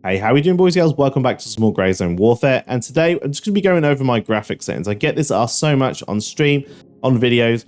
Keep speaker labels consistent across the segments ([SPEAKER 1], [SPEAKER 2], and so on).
[SPEAKER 1] Hey, how are we doing, boys and girls? Welcome back to some more Grey Zone Warfare, and today I'm just going to be going over my graphics settings. I get this asked so much on stream, on videos.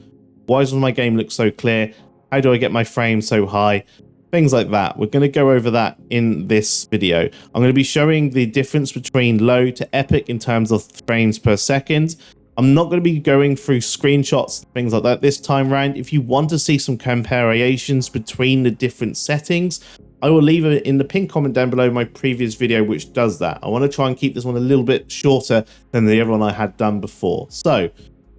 [SPEAKER 1] Why does my game look so clear? How do I get my frames so high? Things like that. We're going to go over that in this video. I'm going to be showing the difference between low to epic in terms of frames per second. I'm not going to be going through screenshots, things like that this time around. If you want to see some comparisons between the different settings, I will leave it in the pinned comment down below my previous video which does that. I want to try and keep this one a little bit shorter than the other one I had done before. So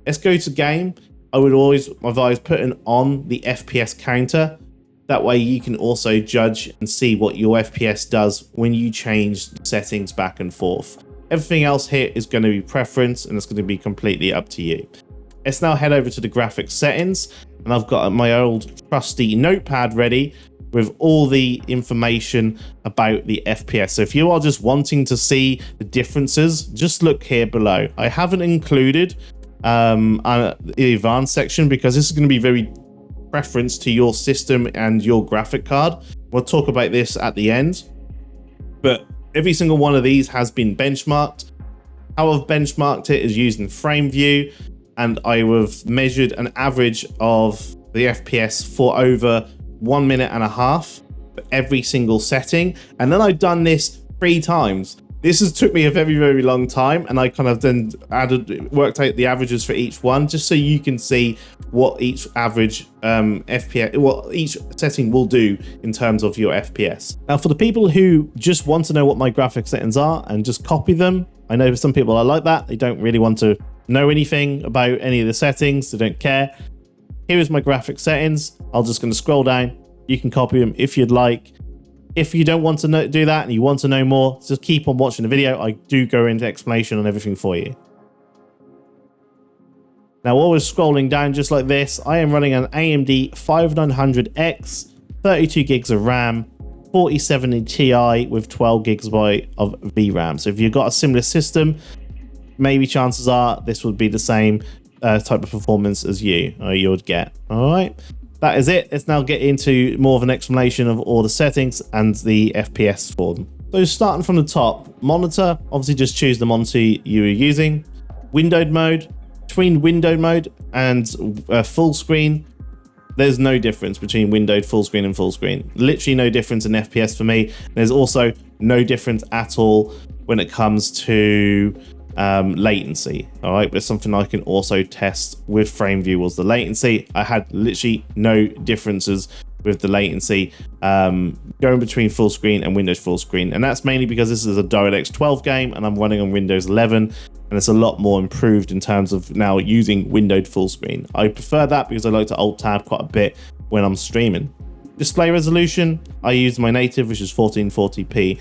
[SPEAKER 1] let's go to game. I would always advise putting on the FPS counter. That way you can also judge and see what your FPS does when you change settings back and forth. Everything else here is going to be preference and it's going to be completely up to you. Let's now head over to the graphics settings, and I've got my old trusty notepad ready with all the information about the FPS. So if you are just wanting to see the differences, just look here below. I haven't included the advanced section because this is going to be very preference to your system and your graphic card. We'll talk about this at the end, but every single one of these has been benchmarked. How I've benchmarked it is using frame view, and I have measured an average of the FPS for over 1.5 minutes for every single setting, and then I've done this 3 times. This has took me a very long time, and I kind of then worked out the averages for each one just so you can see what each average FPS, what each setting will do in terms of your FPS. Now, for the people who just want to know what my graphic settings are and just copy them, I know some people are like that. They don't really want to know anything about any of the settings. They don't care. Here is my graphic settings. I'm just going to scroll down. You can copy them if you'd like. If you don't want to do that and you want to know more, just keep on watching the video. I do go into explanation on everything for you. Now, while we're scrolling down just like this, I am running an AMD 5900X, 32 gigs of RAM, 4070 Ti with 12 gigabyte of VRAM. So if you've got a similar system, maybe chances are this would be the same type of performance as you would get. All right. That is it. Let's now get into more of an explanation of all the settings and the FPS for them. So starting from the top, monitor, obviously just choose the monitor you are using. Windowed mode, between windowed mode and full screen, there's no difference between windowed, full screen and full screen. Literally no difference in FPS for me. There's also no difference at all when it comes to latency. All right, but something I can also test with frame view was the latency. I had literally no differences with the latency going between full screen and Windows full screen, and that's mainly because this is a DirectX 12 game and I'm running on Windows 11, and it's a lot more improved in terms of now using windowed full screen. I prefer that because I like to alt tab quite a bit when I'm streaming. Display resolution, I use my native, which is 1440p.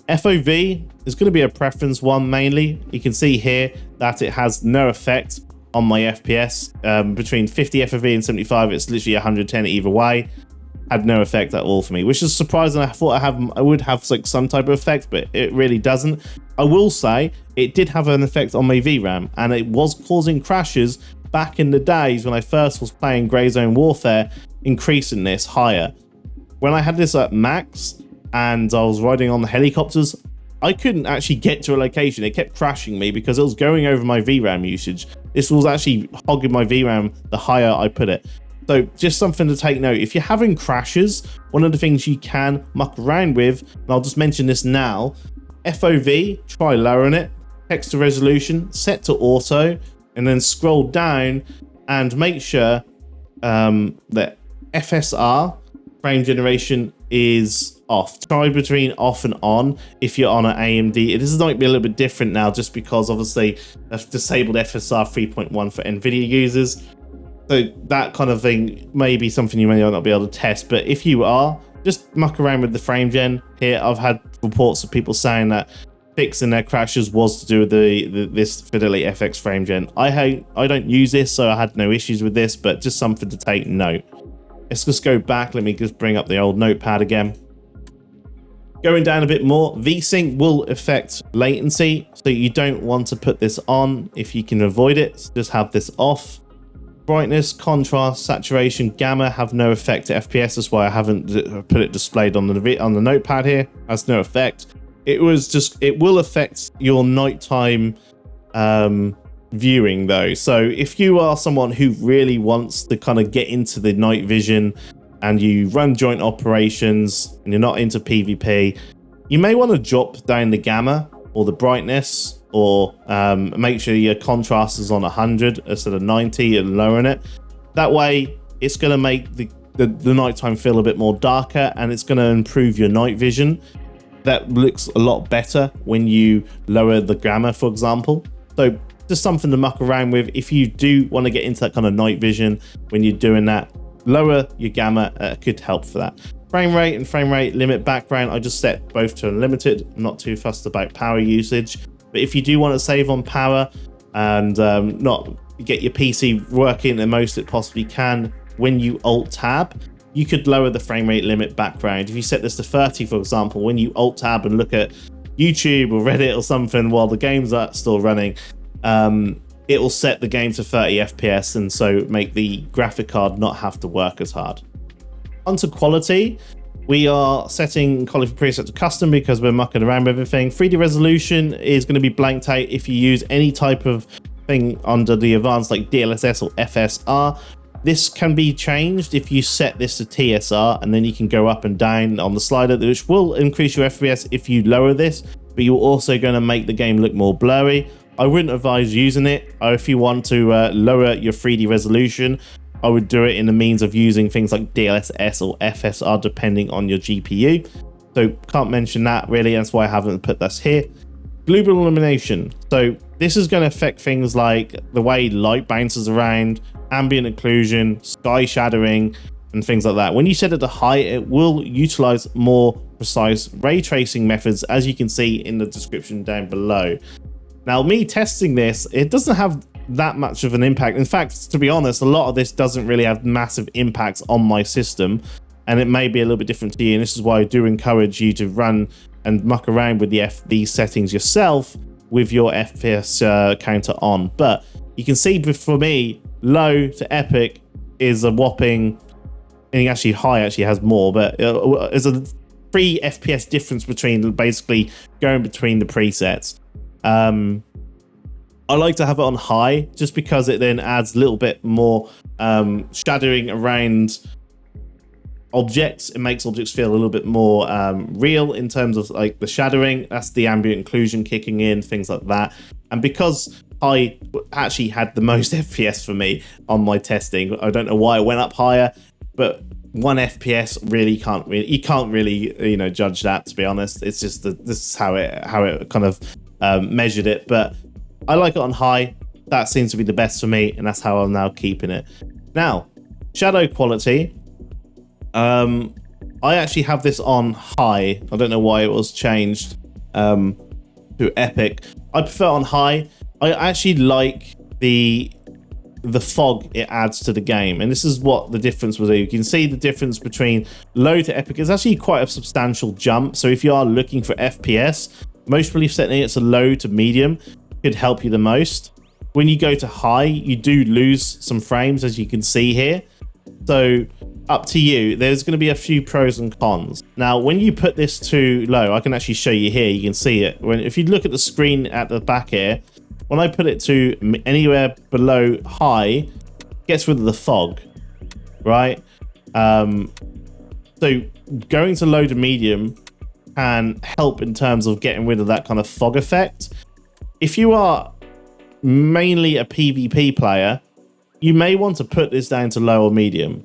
[SPEAKER 1] FOV is going to be a preference one mainly. You can see here that it has no effect on my FPS. Between 50 FOV and 75, it's literally 110 either way. Had no effect at all for me, which is surprising. I thought I would have like some type of effect, but it really doesn't. I will say it did have an effect on my VRAM, and it was causing crashes back in the days when I first was playing Grey Zone Warfare, increasing this higher. When I had this at max, and I was riding on the helicopters, I couldn't actually get to a location. It kept crashing me because it was going over my VRAM usage. This was actually hogging my VRAM the higher I put it. So just something to take note. If you're having crashes, one of the things you can muck around with, and I'll just mention this now, FOV, try lowering it, text to resolution, set to auto, and then scroll down and make sure that FSR, frame generation, is off. Try between off and on if you're on an AMD. This might be a little bit different now just because obviously I've disabled FSR 3.1 for NVIDIA users. So that kind of thing may be something you may not be able to test, but if you are, just muck around with the frame gen. Here I've had reports of people saying that fixing their crashes was to do with this Fidelity FX frame gen. I don't use this, so I had no issues with this, but just something to take note. Let's just go back. Let me just bring up the old notepad again. Going down a bit more, VSync will affect latency, so you don't want to put this on if you can avoid it. So just have this off. Brightness, contrast, saturation, gamma have no effect to FPS. That's why I haven't put it displayed on the notepad here. Has no effect. it will affect your nighttime viewing though. So if you are someone who really wants to kind of get into the night vision and you run joint operations and you're not into PvP, you may want to drop down the gamma or the brightness, or make sure your contrast is on 100 instead of 90 and lowering it. That way it's going to make the nighttime feel a bit more darker, and it's going to improve your night vision. That looks a lot better when you lower the gamma, for example. So just something to muck around with. If you do want to get into that kind of night vision when you're doing that, lower your gamma could help for that. Frame rate and frame rate limit background, I just set both to unlimited. I'm not too fussed about power usage. But if you do want to save on power and not get your PC working the most it possibly can, when you alt tab, you could lower the frame rate limit background. If you set this to 30, for example, when you alt tab and look at YouTube or Reddit or something while the games are still running, it will set the game to 30 FPS and so make the graphic card not have to work as hard. Onto quality, we are setting quality preset to custom because we're mucking around with everything. 3D resolution is going to be blanked out if you use any type of thing under the advanced like DLSS or FSR. This can be changed if you set this to TSR, and then you can go up and down on the slider, which will increase your FPS if you lower this, but you're also going to make the game look more blurry. I wouldn't advise using it. If you want to lower your 3D resolution, I would do it in the means of using things like DLSS or FSR depending on your GPU. So can't mention that really, that's why I haven't put this here. Global illumination. So this is going to affect things like the way light bounces around, ambient occlusion, sky shadowing, and things like that. When you set it to high, it will utilize more precise ray tracing methods, as you can see in the description down below. Now, me testing this, it doesn't have that much of an impact. In fact, to be honest, a lot of this doesn't really have massive impacts on my system, and it may be a little bit different to you. And this is why I do encourage you to run and muck around with these settings yourself with your FPS counter on. But you can see for me, low to epic is a whopping, and actually high actually has more, but there's a 3 FPS difference between basically going between the presets. I like to have it on high just because it then adds a little bit more shadowing around objects. It makes objects feel a little bit more real in terms of like the shadowing. That's the ambient occlusion kicking in, things like that. And because I actually had the most FPS for me on my testing, I don't know why it went up higher, but 1 FPS really you can't really judge that, to be honest. It's just this is how it kind of measured it. But I like it on high. That seems to be the best for me, and that's how I'm now keeping it. Now, shadow quality. I actually have this on high. I don't know why it was changed to epic. I prefer on high. I actually like the fog it adds to the game, and this is what the difference was. You can see the difference between low to epic is actually quite a substantial jump. So if you are looking for FPS, most probably setting it to low to medium could help you the most. When you go to high, you do lose some frames, as you can see here. So up to you. There's going to be a few pros and cons. Now, when you put this to low, I can actually show you here. You can see it. If you look at the screen at the back here, when I put it to anywhere below high, it gets rid of the fog, right? So going to low to medium can help in terms of getting rid of that kind of fog effect. If you are mainly a PvP player, you may want to put this down to low or medium,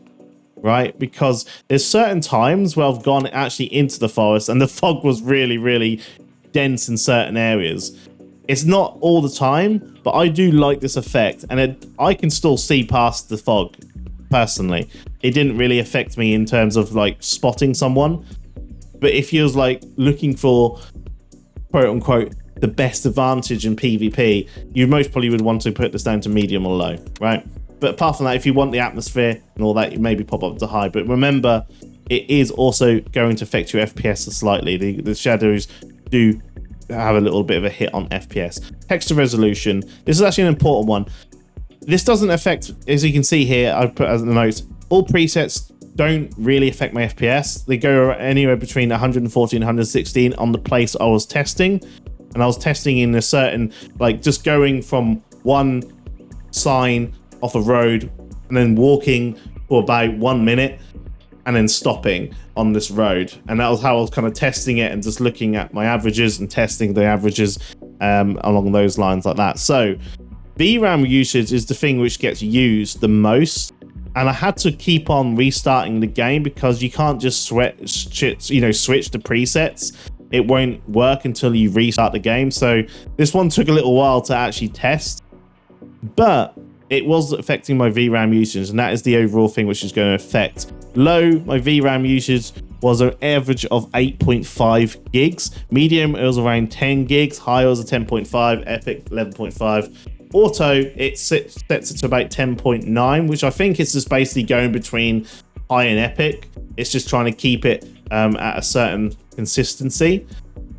[SPEAKER 1] right? Because there's certain times where I've gone actually into the forest and the fog was really, really dense in certain areas. It's not all the time, but I do like this effect, and I can still see past the fog, personally. It didn't really affect me in terms of like spotting someone, but if you're like looking for quote unquote the best advantage in PvP, you most probably would want to put this down to medium or low, right? But apart from that, if you want the atmosphere and all that, you maybe pop up to high. But remember, it is also going to affect your FPS slightly. The shadows do have a little bit of a hit on FPS. Texture resolution. This is actually an important one. This doesn't affect, as you can see here, I put as the notes, all presets don't really affect my FPS. They go anywhere between 114 and 116 on the place I was testing. And I was testing in a certain, like just going from one sign off a road and then walking for about 1 minute and then stopping on this road. And that was how I was kind of testing it and just looking at my averages and testing the averages along those lines like that. So VRAM usage is the thing which gets used the most. And I had to keep on restarting the game because you can't just switch the presets. It won't work until you restart the game. So this one took a little while to actually test, but it was affecting my VRAM usage, and that is the overall thing which is going to affect. Low, my VRAM usage was an average of 8.5 gigs. Medium, it was around 10 gigs. High, it was a 10.5. Epic, 11.5. Auto, it sets it to about 10.9, which I think is just basically going between high and epic. It's just trying to keep it at a certain consistency.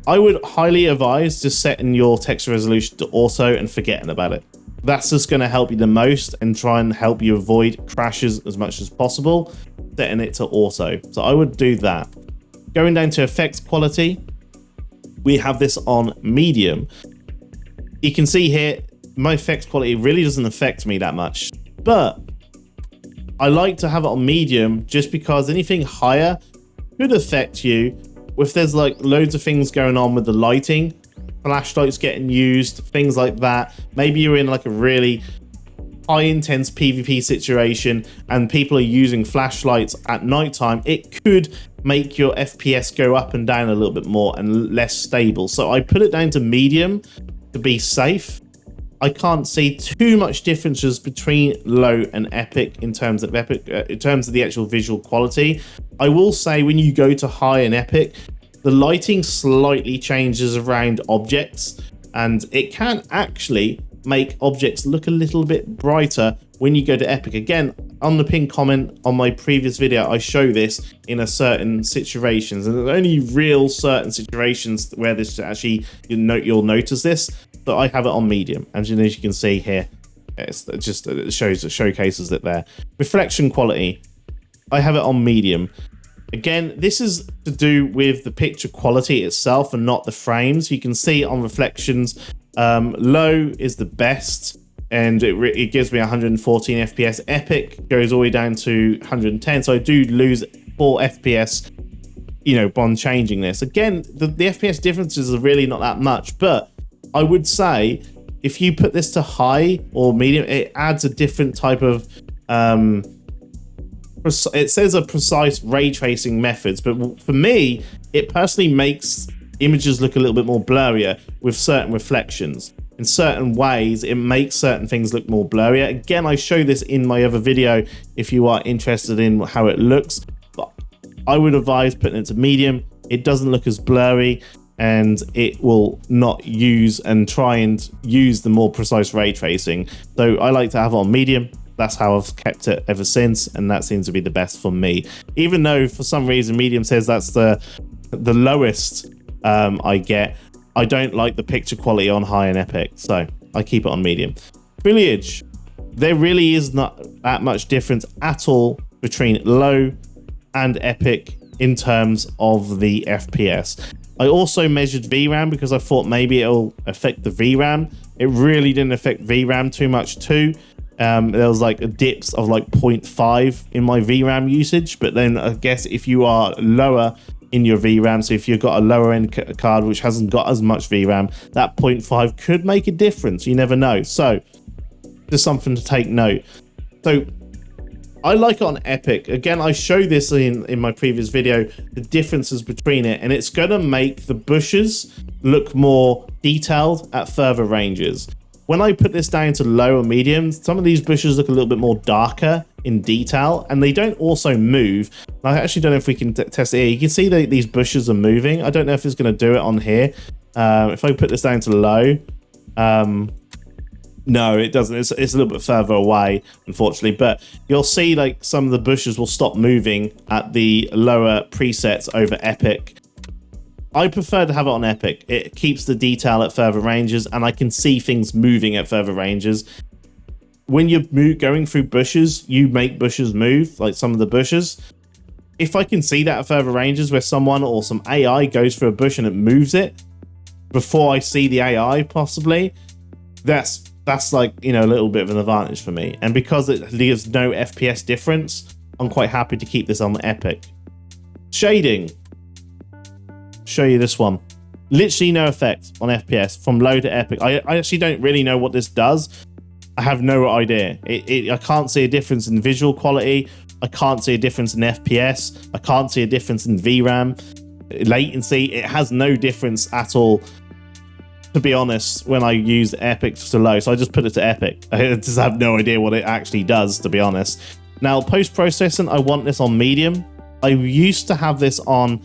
[SPEAKER 1] I would highly advise just setting your texture resolution to auto and forgetting about it. That's just going to help you the most and try and help you avoid crashes as much as possible, setting it to auto. So I would do that. Going down to effects quality, we have this on medium. You can see here, my effects quality really doesn't affect me that much, but I like to have it on medium just because anything higher could affect you. If there's like loads of things going on with the lighting, flashlights getting used, things like that. Maybe you're in like a really high intense PvP situation and people are using flashlights at nighttime, it could make your FPS go up and down a little bit more and less stable. So I put it down to medium to be safe. I can't see too much differences between low and epic in terms of the actual visual quality. I will say when you go to high and epic, the lighting slightly changes around objects and it can actually make objects look a little bit brighter when you go to epic. Again, on the pinned comment on my previous video, I show this in a certain situations, and there's only real certain situations where this actually you'll notice this. But I have it on medium, and as you can see here, it showcases it there. Reflection quality, I have it on medium. Again, this is to do with the picture quality itself and not the frames. You can see on reflections, low is the best, and it gives me 114 FPS. Epic goes all the way down to 110, so I do lose 4 FPS, on changing this. Again, the FPS differences are really not that much, but I would say if you put this to high or medium, it adds a different type of it says a precise ray tracing methods, but for me, it personally makes images look a little bit more blurrier with certain reflections. In certain ways, it makes certain things look more blurrier. Again, I show this in my other video if you are interested in how it looks, but I would advise putting it to medium. It doesn't look as blurry, and it will not use the more precise ray tracing. So I like to have it on medium. That's how I've kept it ever since, and that seems to be the best for me. Even though for some reason medium says that's the lowest I get, I don't like the picture quality on high and epic, so I keep it on medium. Foliage, there really is not that much difference at all between low and epic in terms of the FPS. I also measured VRAM because I thought maybe it'll affect the VRAM. It really didn't affect VRAM too much too. There was like dips of like 0.5 in my VRAM usage, but then I guess if you are lower in your VRAM, so if you've got a lower end card which hasn't got as much VRAM, that 0.5 could make a difference. You never know. So just something to take note. So I like it on epic. Again, I show this in my previous video, the differences between it, and it's going to make the bushes look more detailed at further ranges. When I put this down to low or medium, some of these bushes look a little bit more darker in detail, and they don't also move. I actually don't know if we can test it here. You can see that these bushes are moving. I don't know if it's going to do it on here. If I put this down to low, no, it doesn't. It's a little bit further away, unfortunately, but you'll see like some of the bushes will stop moving at the lower presets over epic. I prefer to have it on epic. It keeps the detail at further ranges, and I can see things moving at further ranges. When you're going through bushes, you make bushes move, like some of the bushes. if I can see that at further ranges where someone or some AI goes through a bush and it moves it before I see the AI possibly, that's like, you know, a little bit of an advantage for me. And because it leaves no FPS difference, I'm quite happy to keep this on Epic. Shading. Show you this one. Literally no effect on FPS from low to Epic. I actually don't really know what this does. I have no idea. I can't see a difference in visual quality. I can't see a difference in FPS. I can't see a difference in VRAM. Latency, it has no difference at all, to be honest, when I use Epic to low. So I just put it to Epic. I just have no idea what it actually does, to be honest. Now, post-processing, I want this on medium. I used to have this on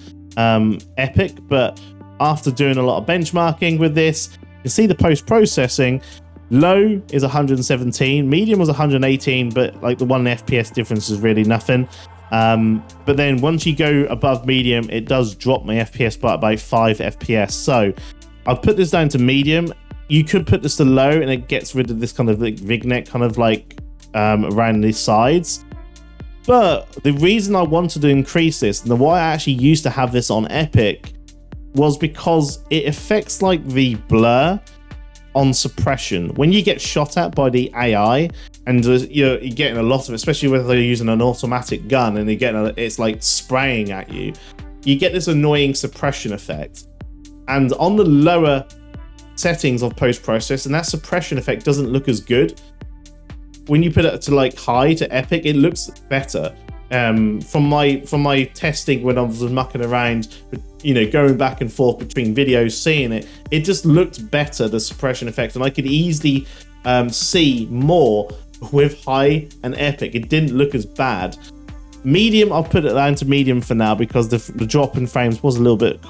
[SPEAKER 1] Epic, but after doing a lot of benchmarking with this, you can see the post-processing. Low is 117, medium was 118, but like the 1 FPS difference is really nothing. But then once you go above medium, it does drop my FPS by about 5 FPS. So I've put this down to medium. You could put this to low and it gets rid of this kind of like vignette kind of like around the sides. But the reason I wanted to increase this, and why I actually used to have this on Epic, was because it affects like the blur on suppression. When you get shot at by the AI and you're getting a lot of, especially whether they're using an automatic gun and it's like spraying at you, you get this annoying suppression effect. And on the lower settings of post-processing, that suppression effect doesn't look as good. When you put it to like high to Epic, it looks better. From my testing when I was mucking around, you know, going back and forth between videos, seeing it just looked better, the suppression effect, and I could easily see more with high and Epic. It didn't look as bad. Medium, I'll put it down to medium for now because the drop in frames was a little bit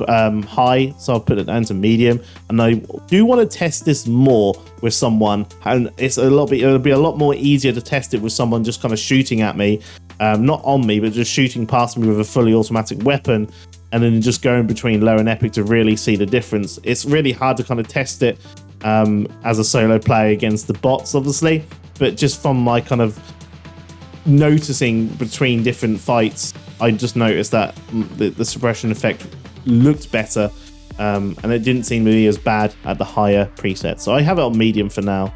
[SPEAKER 1] high, so I'll put it down to medium. And I do want to test this more with someone, and it'll be a lot more easier to test it with someone just kind of shooting at me, not on me, but just shooting past me with a fully automatic weapon, and then just going between low and Epic to really see the difference. It's really hard to kind of test it as a solo player against the bots, obviously, but just from my kind of noticing between different fights, I just noticed that the suppression effect looked better, and it didn't seem to be as bad at the higher preset. So I have it on medium for now.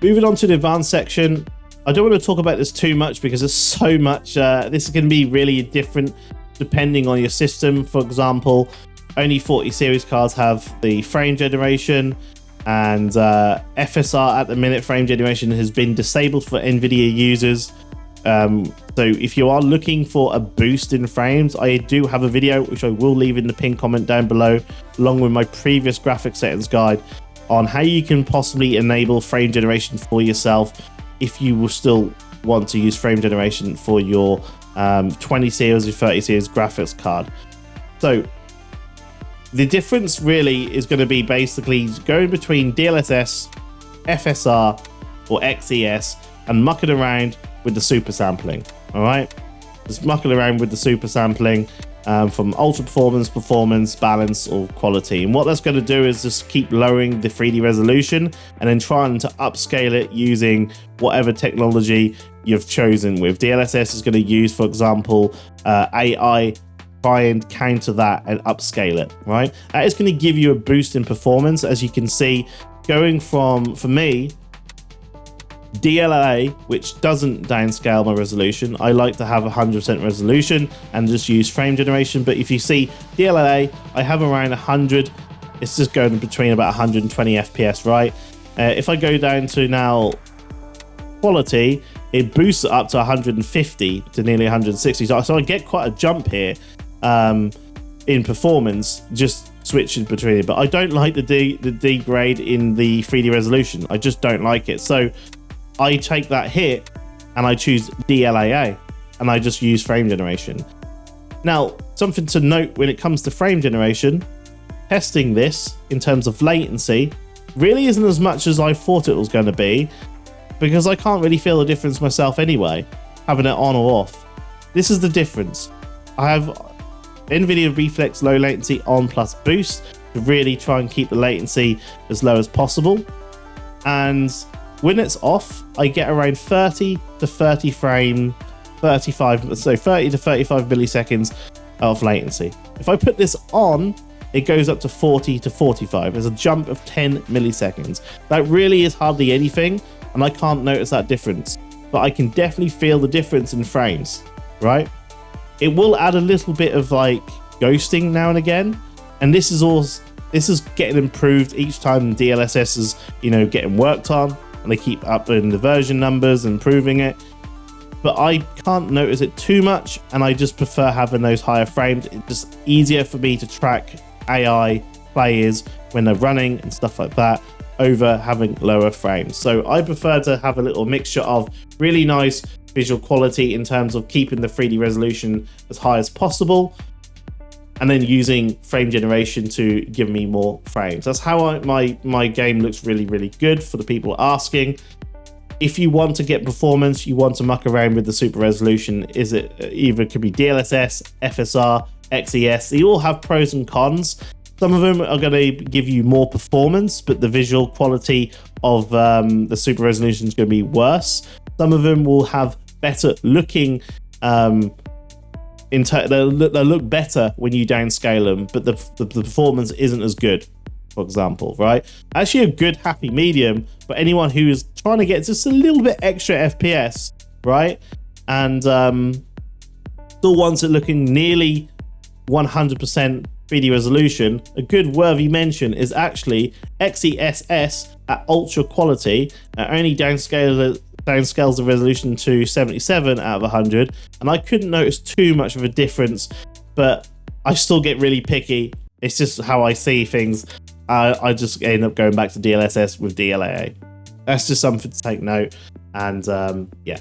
[SPEAKER 1] Moving on to the advanced section, I don't want to talk about this too much because there's so much. This is going to be really different depending on your system. For example, only 40 series cards have the frame generation, and FSR at the minute frame generation has been disabled for NVIDIA users. So if you are looking for a boost in frames, I do have a video which I will leave in the pinned comment down below, along with my previous graphic settings guide on how you can possibly enable frame generation for yourself if you will still want to use frame generation for your 20 series or 30 series graphics card. So the difference really is going to be basically going between DLSS, FSR or XES and mucking around with the super sampling. All right, just mucking around with the super sampling from ultra performance, balance or quality. And what that's going to do is just keep lowering the 3D resolution and then trying to upscale it using whatever technology you've chosen with. DLSS is going to use, for example, AI, try and counter that and upscale it, right? That is going to give you a boost in performance, as you can see, going from, for me, DLA, which doesn't downscale my resolution. I like to have 100% resolution and just use frame generation. But if you see DLA, I have around 100. It's just going between about 120 FPS, right? If I go down to now quality, it boosts it up to 150 to nearly 160. So I get quite a jump here in performance, just switching between it. But I don't like the degrade in the 3D resolution. I just don't like it. So I take that hit and I choose DLAA and I just use frame generation. Now, something to note when it comes to frame generation, testing this in terms of latency really isn't as much as I thought it was going to be, because I can't really feel the difference myself anyway, having it on or off. This is the difference. I have NVIDIA Reflex low latency on plus boost to really try and keep the latency as low as possible. And when it's off, I get around 30 to 30 frame 30 to 35 milliseconds of latency. If I put this on, it goes up to 40 to 45. There's a jump of 10 milliseconds. That really is hardly anything, and I can't notice that difference. But I can definitely feel the difference in frames, right? It will add a little bit of like ghosting now and again, and this is getting improved each time DLSS is, you know, getting worked on, and they keep upping the version numbers and improving it. But I can't notice it too much, and I just prefer having those higher frames. It's just easier for me to track AI players when they're running and stuff like that over having lower frames. So I prefer to have a little mixture of really nice visual quality in terms of keeping the 3D resolution as high as possible, and then using frame generation to give me more frames. That's how my game looks really, really good for the people asking. If you want to get performance, you want to muck around with the super resolution, it could be DLSS, FSR, XES. They all have pros and cons. Some of them are going to give you more performance, but the visual quality of the super resolution is going to be worse. Some of them will have better looking, they'll look better when you downscale them, but the performance isn't as good, for example, right? Actually a good happy medium for anyone who is trying to get just a little bit extra FPS, right? And still wants it looking nearly 100% 3D resolution. A good worthy mention is actually XESS at ultra quality. It only downscales the resolution to 77 out of 100, and I couldn't notice too much of a difference, but I still get really picky. It's just how I see things. I just end up going back to DLSS with DLAA. That's just something to take note. And yeah,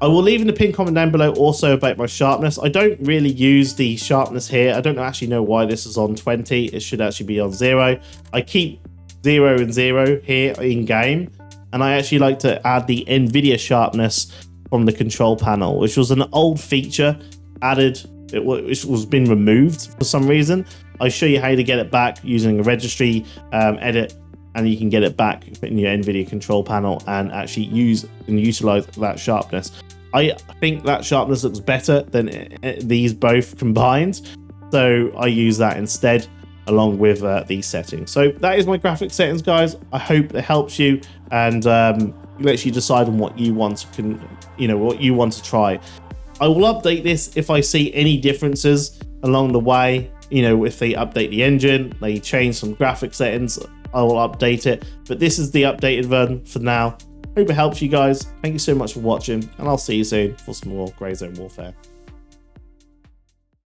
[SPEAKER 1] I will leave in the pinned comment down below also about my sharpness. I don't really use the sharpness here. I don't actually know why this is on 20. It should actually be on 0. I keep 0 and 0 here in game, and I actually like to add the NVIDIA sharpness from the control panel, which was an old feature added, which was been removed for some reason. I'll show you how to get it back using a registry edit, and you can get it back in your NVIDIA control panel and actually use and utilize that sharpness. I think that sharpness looks better than these both combined, so I use that instead along with these settings. So that is my graphic settings, guys. I hope it helps you and lets you decide on what you want to try. I will update this if I see any differences along the way. You know, if they update the engine, they change some graphic settings, I will update it. But this is the updated version for now. Hope it helps you guys. Thank you so much for watching, and I'll see you soon for some more Grey Zone Warfare.